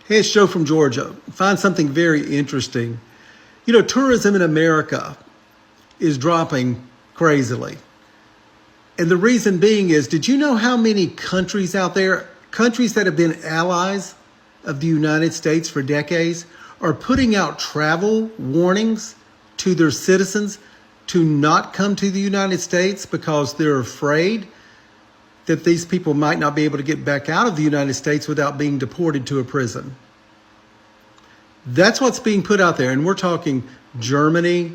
Hey, it's Joe from Georgia. Find something very interesting. You know, tourism in America is dropping crazily. And the reason being is, did you know how many countries out there, countries that have been allies of the United States for decades, are putting out travel warnings to their citizens to not come to the United States because they're afraid that these people might not be able to get back out of the United States without being deported to a prison? That's what's being put out there. And we're talking Germany,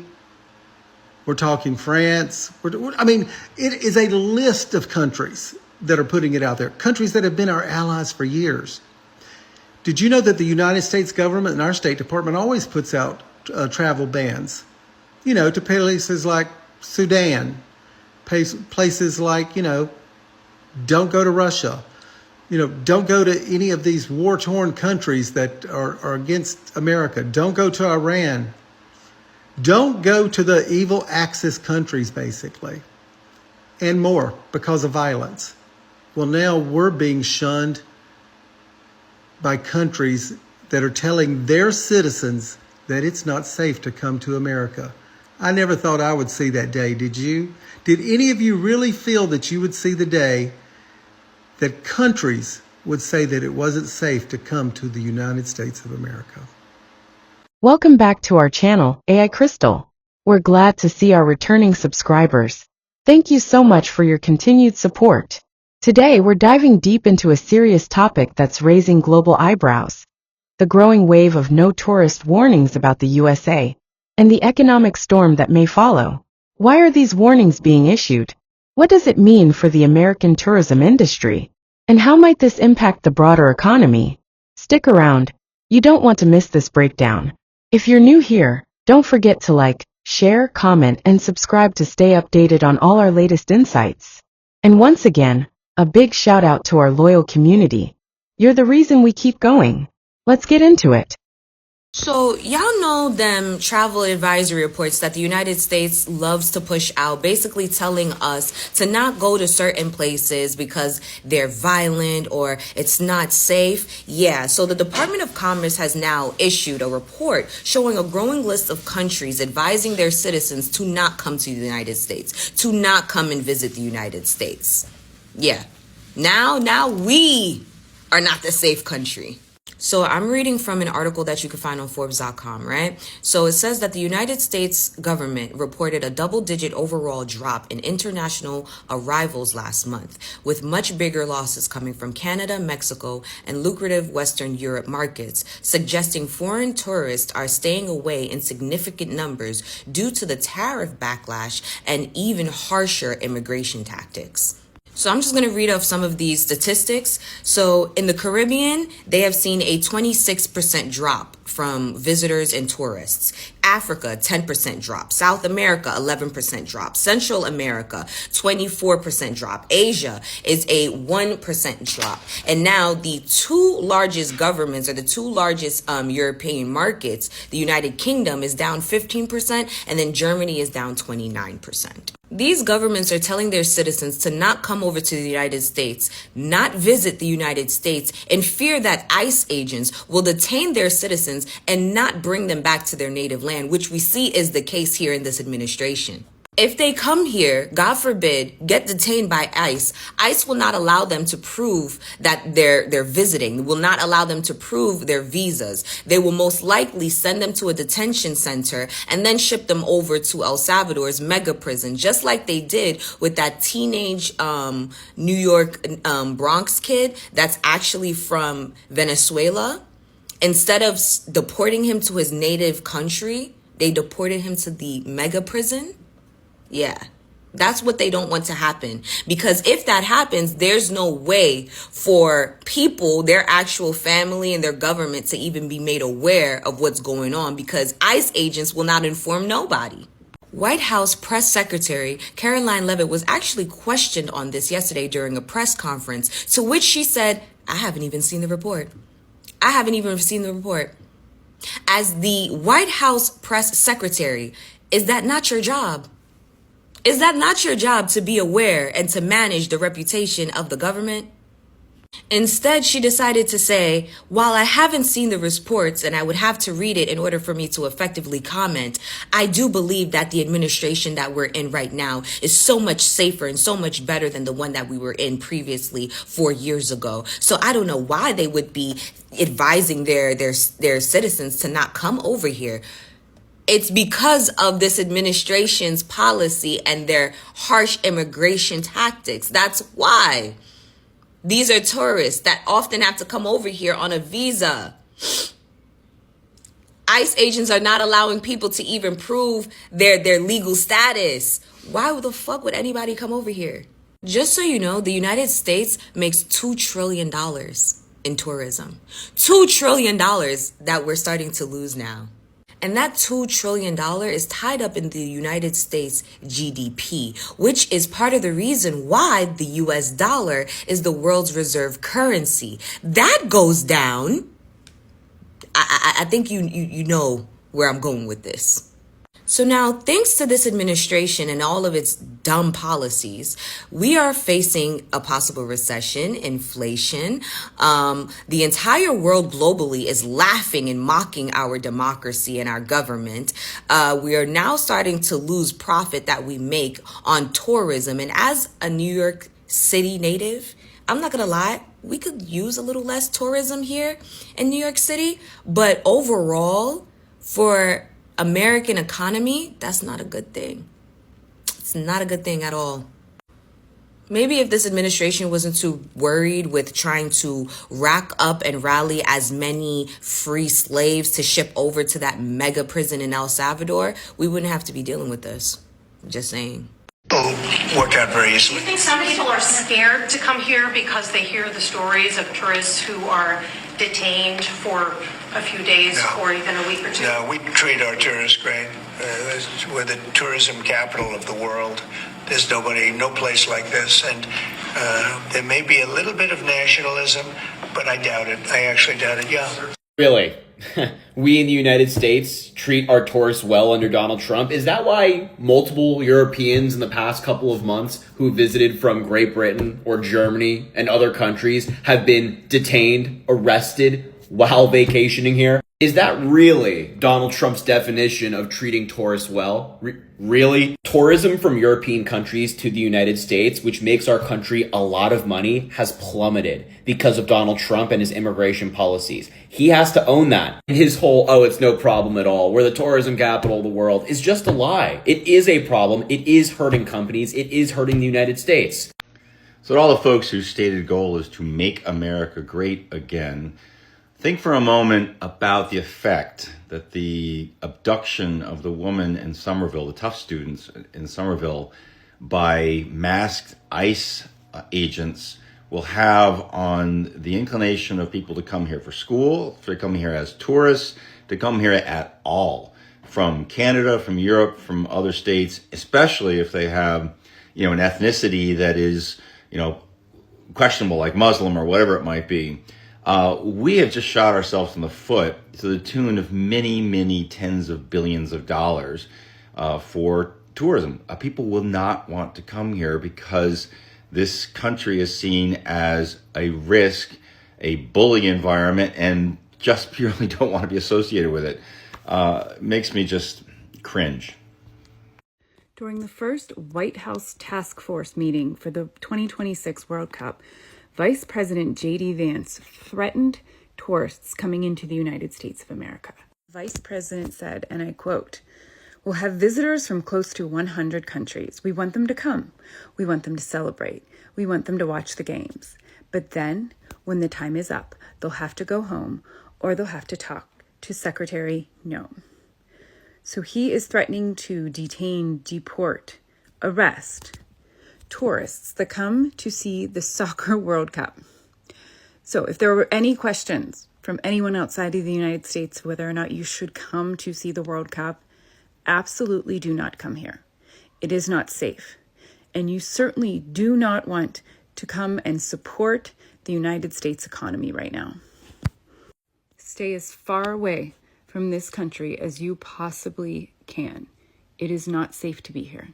we're talking France. It is a list of countries that are putting it out there, countries that have been our allies for years. Did you know that the United States government and our State Department always puts out travel bans, to places like Sudan, places like, don't go to Russia, don't go to any of these war-torn countries that are against America. Don't go to Iran. Don't go to the evil Axis countries, basically, and more because of violence. Well, now we're being shunned by countries that are telling their citizens that it's not safe to come to America. I never thought I would see that day. Did you? Did any of you really feel that you would see the day that countries would say that it wasn't safe to come to the United States of America? Welcome back to our channel, AIcrystal. We're glad to see our returning subscribers. Thank you so much for your continued support. Today we're diving deep into a serious topic that's raising global eyebrows: the growing wave of no tourist warnings about the USA, and the economic storm that may follow. Why are these warnings being issued? What does it mean for the American tourism industry? And how might this impact the broader economy? Stick around. You don't want to miss this breakdown. If you're new here, don't forget to like, share, comment, and subscribe to stay updated on all our latest insights. And once again, a big shout out to our loyal community. You're the reason we keep going. Let's get into it. So y'all know them travel advisory reports that the United States loves to push out, basically telling us to not go to certain places because they're violent or it's not safe. Yeah, so the Department of Commerce has now issued a report showing a growing list of countries advising their citizens to not come to the United States, to not come and visit the United States. Yeah, now we are not the safe country. So I'm reading from an article that you can find on Forbes.com, right? So it says that the United States government reported a double-digit overall drop in international arrivals last month, with much bigger losses coming from Canada, Mexico, and lucrative Western Europe markets, suggesting foreign tourists are staying away in significant numbers due to the tariff backlash and even harsher immigration tactics. So I'm just going to read off some of these statistics. So in the Caribbean, they have seen a 26% drop from visitors and tourists. Africa, 10% drop. South America, 11% drop. Central America, 24% drop. Asia is a 1% drop. And now the two largest governments, or the two largest European markets, the United Kingdom is down 15%, and then Germany is down 29%. These governments are telling their citizens to not come over to the United States, not visit the United States, in fear that ICE agents will detain their citizens and not bring them back to their native land, which we see is the case here in this administration. If they come here, God forbid, get detained by ICE, ICE will not allow them to prove that they're visiting, will not allow them to prove their visas. They will most likely send them to a detention center and then ship them over to El Salvador's mega prison, just like they did with that teenage New York Bronx kid that's actually from Venezuela. Instead of deporting him to his native country, they deported him to the mega prison. Yeah, that's what they don't want to happen, because if that happens, there's no way for people, their actual family and their government to even be made aware of what's going on, because ICE agents will not inform nobody. White House Press Secretary Caroline Leavitt was actually questioned on this yesterday during a press conference, to which she said, I haven't even seen the report. I haven't even seen the report. As the White House Press Secretary, is that not your job? Is that not your job to be aware and to manage the reputation of the government? Instead, she decided to say, while I haven't seen the reports and I would have to read it in order for me to effectively comment, I do believe that the administration that we're in right now is so much safer and so much better than the one that we were in previously 4 years ago. So I don't know why they would be advising their citizens to not come over here. It's because of this administration's policy and their harsh immigration tactics. That's why. These are tourists that often have to come over here on a visa. ICE agents are not allowing people to even prove their legal status. Why the fuck would anybody come over here? Just so you know, the United States makes $2 trillion in tourism. $2 trillion that we're starting to lose now. And that $2 trillion is tied up in the United States GDP, which is part of the reason why the US dollar is the world's reserve currency. That goes down. I think you know where I'm going with this. So now, thanks to this administration and all of its dumb policies, we are facing a possible recession, inflation. The entire world globally is laughing and mocking our democracy and our government. We are now starting to lose profit that we make on tourism. And as a New York City native, I'm not going to lie, we could use a little less tourism here in New York City. But overall, for American economy, that's not a good thing. It's not a good thing at all. Maybe if this administration wasn't too worried with trying to rack up and rally as many free slaves to ship over to that mega prison in El Salvador, we wouldn't have to be dealing with this. Just saying. Work out very Do easily. you think some people are scared to come here because they hear the stories of tourists who are detained for a few days or even a week or two? No, we treat our tourists great. We're the tourism capital of the world. There's no place like this. And there may be a little bit of nationalism, but I doubt it. I actually doubt it, yeah. Really? We in the United States treat our tourists well under Donald Trump? Is that why multiple Europeans in the past couple of months who visited from Great Britain or Germany and other countries have been detained, arrested while vacationing here? Is that really Donald Trump's definition of treating tourists well? Really? Tourism from European countries to the United States, which makes our country a lot of money, has plummeted because of Donald Trump and his immigration policies. He has to own that. His whole, it's no problem at all, we're the tourism capital of the world, is just a lie. It is a problem. It is hurting companies. It is hurting the United States. So to all the folks whose stated goal is to make America great again, think for a moment about the effect that the abduction of the woman in Somerville, the tough students in Somerville, by masked ICE agents will have on the inclination of people to come here for school, to come here as tourists, to come here at all, from Canada, from Europe, from other states, especially if they have, an ethnicity that is, questionable, like Muslim or whatever it might be. We have just shot ourselves in the foot to the tune of many, many tens of billions of dollars for tourism. People will not want to come here because this country is seen as a risk, a bully environment, and just purely don't want to be associated with it. Makes me just cringe. During the first White House task force meeting for the 2026 World Cup, Vice President J.D. Vance threatened tourists coming into the United States of America. Vice President said, and I quote, "We'll have visitors from close to 100 countries. We want them to come. We want them to celebrate. We want them to watch the games. But then, when the time is up, they'll have to go home or they'll have to talk to Secretary Noem." So he is threatening to detain, deport, arrest tourists that come to see the Soccer World Cup. So if there were any questions from anyone outside of the United States whether or not you should come to see the World Cup, absolutely do not come here. It is not safe. And you certainly do not want to come and support the United States economy right now. Stay as far away from this country as you possibly can. It is not safe to be here.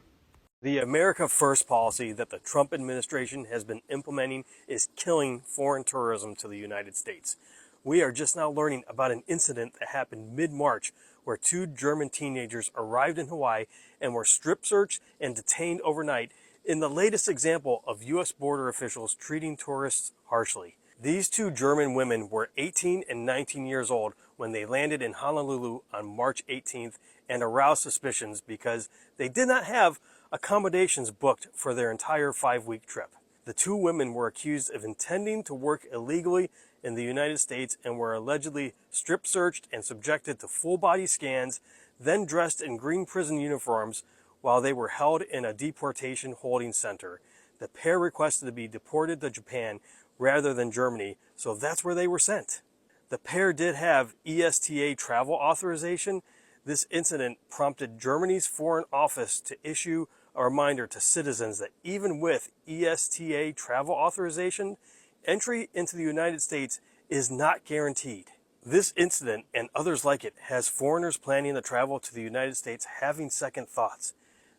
The America First policy that the Trump administration has been implementing is killing foreign tourism to the United States. We are just now learning about an incident that happened mid-March where two German teenagers arrived in Hawaii and were strip searched and detained overnight in the latest example of U.S. border officials treating tourists harshly. These two German women were 18 and 19 years old when they landed in Honolulu on March 18th and aroused suspicions because they did not have accommodations booked for their entire 5-week trip. The two women were accused of intending to work illegally in the United States and were allegedly strip searched and subjected to full body scans, then dressed in green prison uniforms while they were held in a deportation holding center. The pair requested to be deported to Japan rather than Germany, so that's where they were sent. The pair did have ESTA travel authorization. This incident prompted Germany's Foreign Office to issue a reminder to citizens that even with ESTA travel authorization, entry into the United States is not guaranteed. This incident and others like it has foreigners planning to travel to the United States having second thoughts.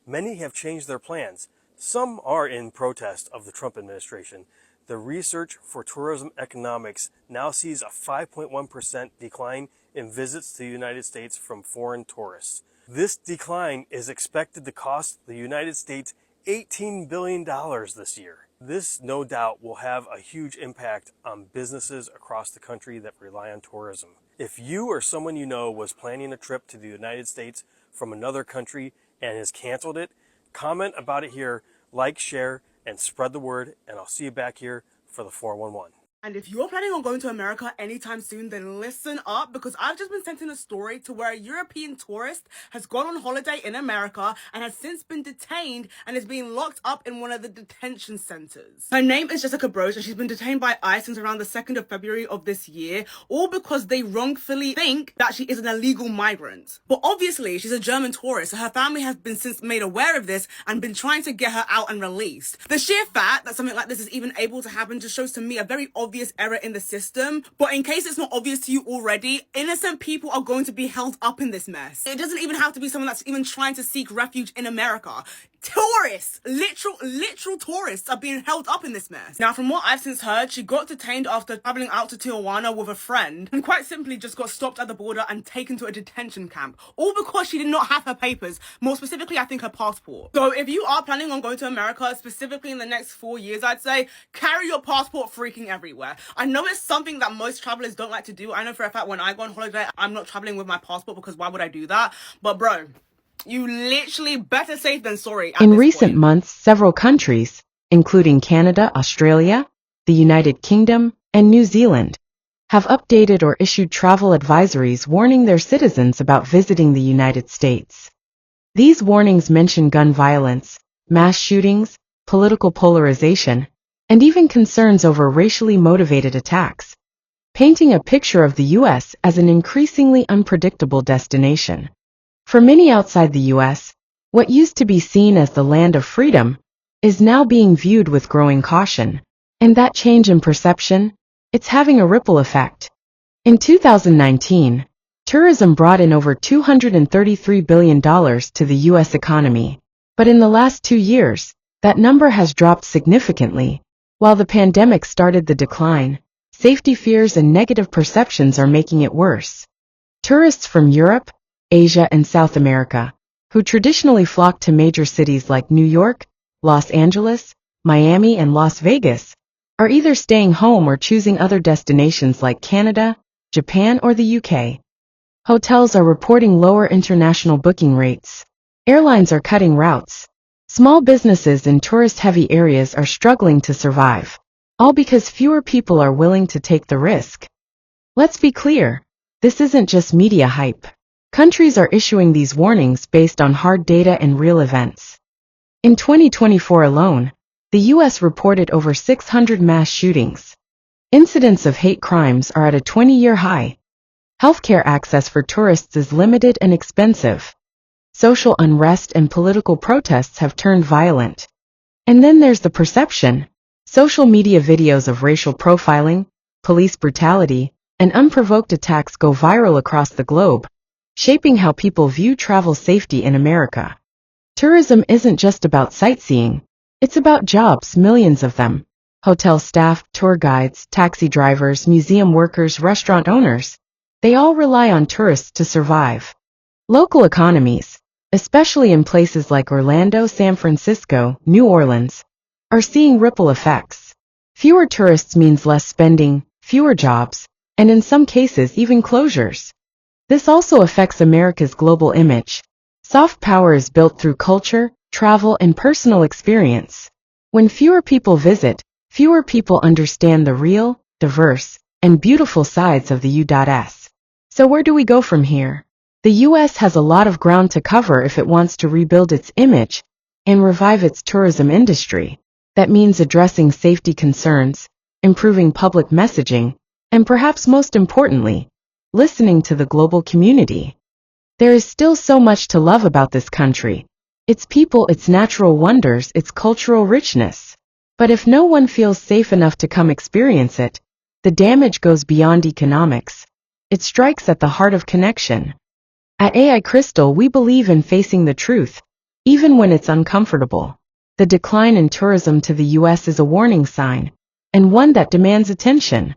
Many have changed their plans. Some are in protest of the Trump administration. The Research for Tourism Economics now sees a 5.1% decline in visits to the United States from foreign tourists. This decline is expected to cost the United States $18 billion this year. This, no doubt, will have a huge impact on businesses across the country that rely on tourism. If you or someone you know was planning a trip to the United States from another country and has canceled it, comment about it here, like, share, and spread the word, and I'll see you back here for the 411. And if you're planning on going to America anytime soon, then listen up, because I've just been sent in a story to where a European tourist has gone on holiday in America and has since been detained and is being locked up in one of the detention centers. Her name is Jessica Broach, and she's been detained by ICE since around the 2nd of February of this year, all because they wrongfully think that she is an illegal migrant. But obviously, she's a German tourist, so her family has been since made aware of this and been trying to get her out and released. The sheer fact that something like this is even able to happen just shows to me a very obvious error in the system. But in case it's not obvious to you already, innocent people are going to be held up in this mess. It doesn't even have to be someone that's even trying to seek refuge in America. Tourists, literal tourists are being held up in this mess. Now, from what I've since heard, she got detained after traveling out to Tijuana with a friend and quite simply just got stopped at the border and taken to a detention camp, all because she did not have her papers, more specifically, I think her passport. So if you are planning on going to America, specifically in the next 4 years, I'd say carry your passport freaking everywhere. I know it's something that most travelers don't like to do. I know for a fact when I go on holiday, I'm not traveling with my passport because why would I do that? But bro, you literally better safe than sorry. In recent months, several countries, including Canada, Australia, the United Kingdom, and New Zealand, have updated or issued travel advisories warning their citizens about visiting the United States. These warnings mention gun violence, mass shootings, political polarization, and even concerns over racially motivated attacks, painting a picture of the U.S. as an increasingly unpredictable destination. For many outside the U.S., what used to be seen as the land of freedom is now being viewed with growing caution, and that change in perception, it's having a ripple effect. In 2019, tourism brought in over $233 billion to the U.S. economy, but in the last 2 years, that number has dropped significantly. While the pandemic started the decline, safety fears and negative perceptions are making it worse. Tourists from Europe, Asia, and South America, who traditionally flock to major cities like New York, Los Angeles, Miami, and Las Vegas, are either staying home or choosing other destinations like Canada, Japan, or the UK. Hotels are reporting lower international booking rates. Airlines are cutting routes. Small businesses in tourist-heavy areas are struggling to survive, all because fewer people are willing to take the risk. Let's be clear, this isn't just media hype. Countries are issuing these warnings based on hard data and real events. In 2024 alone, the U.S. reported over 600 mass shootings. Incidents of hate crimes are at a 20-year high. Healthcare access for tourists is limited and expensive. Social unrest and political protests have turned violent. And then there's the perception. Social media videos of racial profiling, police brutality, and unprovoked attacks go viral across the globe, shaping how people view travel safety in America. Tourism isn't just about sightseeing. It's about jobs, millions of them. Hotel staff, tour guides, taxi drivers, museum workers, restaurant owners. They all rely on tourists to survive. Local economies, especially in places like Orlando, San Francisco, New Orleans, are seeing ripple effects. Fewer tourists means less spending, fewer jobs, and in some cases even closures. This also affects America's global image. Soft power is built through culture, travel, and personal experience. When fewer people visit, fewer people understand the real, diverse, and beautiful sides of the U.S. So where do we go from here? The U.S. has a lot of ground to cover if it wants to rebuild its image and revive its tourism industry. That means addressing safety concerns, improving public messaging, and perhaps most importantly, listening to the global community. There is still so much to love about this country. Its people, its natural wonders, its cultural richness. But if no one feels safe enough to come experience it, the damage goes beyond economics. It strikes at the heart of connection. At AIcrystal, we believe in facing the truth, even when it's uncomfortable. The decline in tourism to the U.S. is a warning sign, and one that demands attention.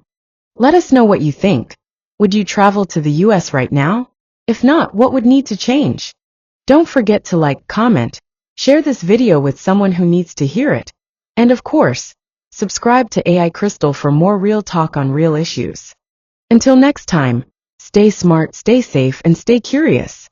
Let us know what you think. Would you travel to the U.S. right now? If not, what would need to change? Don't forget to like, comment, share this video with someone who needs to hear it. And of course, subscribe to AIcrystal for more real talk on real issues. Until next time, stay smart, stay safe, and stay curious.